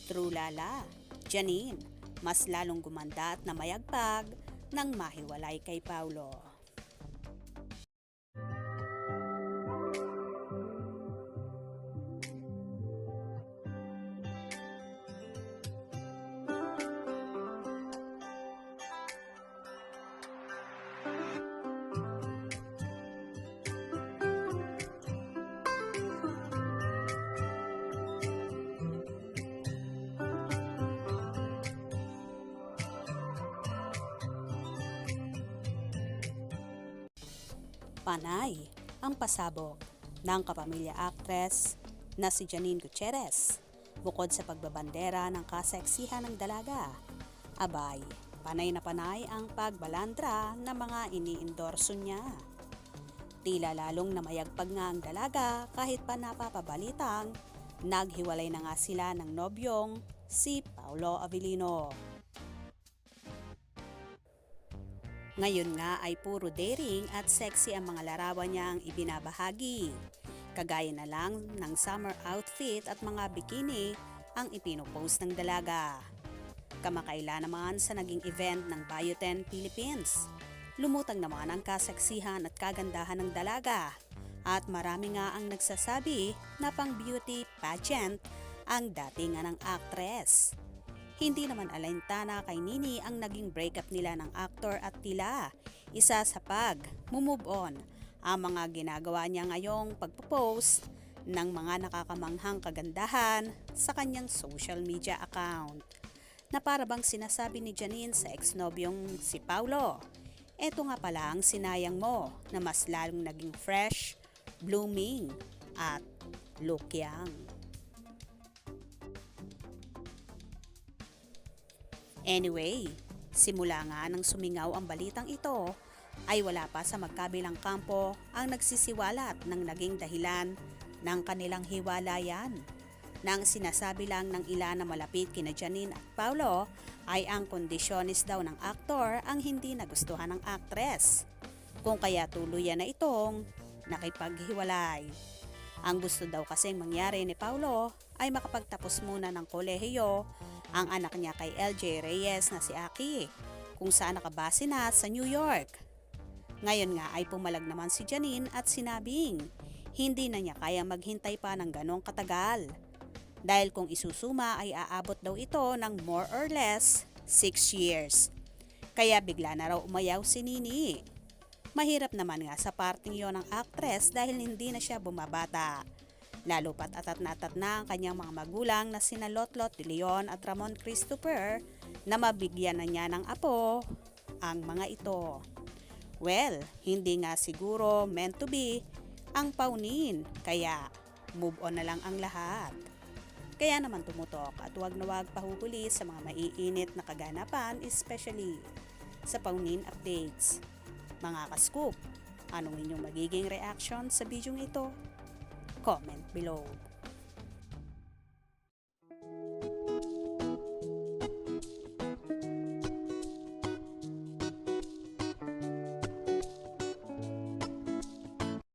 Trulala, Janine, mas lalong gumanda at namayagpag nang mahiwalay kay Paulo. Panay ang pasabog ng kapamilya actress na si Janine Gutierrez. Bukod sa pagbabandera ng kaseksihan ng dalaga, abay, panay na panay ang pagbalandra ng mga iniendorso niya. Tila lalong namayagpag nga ang dalaga kahit pa napapabalitang naghiwalay na nga sila ng nobyong si Paulo Avellino. Ngayon nga ay puro daring at sexy ang mga larawan niya ang ibinabahagi. Kagaya na lang ng summer outfit at mga bikini ang ipinopost ng dalaga. Kamakailan naman sa naging event ng Bioten Philippines. Lumutang naman ang kaseksihan at kagandahan ng dalaga. At marami nga ang nagsasabi na pang beauty pageant ang dating nga ng actress. Hindi naman alintana kay Nini ang naging breakup nila ng aktor at tila isa sa pag-move on ang mga ginagawa niya ngayong pagpo-post ng mga nakakamanghang kagandahan sa kanyang social media account. Na para bang sinasabi ni Janine sa ex-nobyong si Paulo, eto nga pala ang sinayang mo na mas lalong naging fresh, blooming at look young. Anyway, simula nga nang sumingaw ang balitang ito, ay wala pa sa magkabilang kampo ang nagsisiwalat ng naging dahilan ng kanilang hiwalayan. Nang sinasabi lang ng ilan na malapit kina Janine at Paulo ay ang kondisyonis daw ng aktor ang hindi nagustuhan ng actress. Kung kaya tuluyan na itong nakipaghiwalay. Ang gusto daw kasing mangyari ni Paulo ay makapagtapos muna ng kolehiyo ang anak niya kay LJ Reyes na si Aki, kung saan nakabase na sa New York. Ngayon nga ay pumalag naman si Janine at sinabing hindi na niya kaya maghintay pa ng ganong katagal. Dahil kung isusuma ay aabot daw ito ng more or less 6 years. Kaya bigla na raw umayaw si Nini. Mahirap naman nga sa parting yon ng actress dahil hindi na siya bumabata. Lalo pat atat na ang kanyang mga magulang na sina Lotlot de Leon at Ramon Christopher na mabigyan na niya ng apo ang mga ito. Well, hindi nga siguro meant to be ang paunin, kaya move on na lang ang lahat. Kaya naman tumutok at huwag na huwag pahuhuli sa mga maiinit na kaganapan, especially sa paunin updates. Mga ka-scoop, anong inyong magiging reaction sa bidyong ito? Comment below.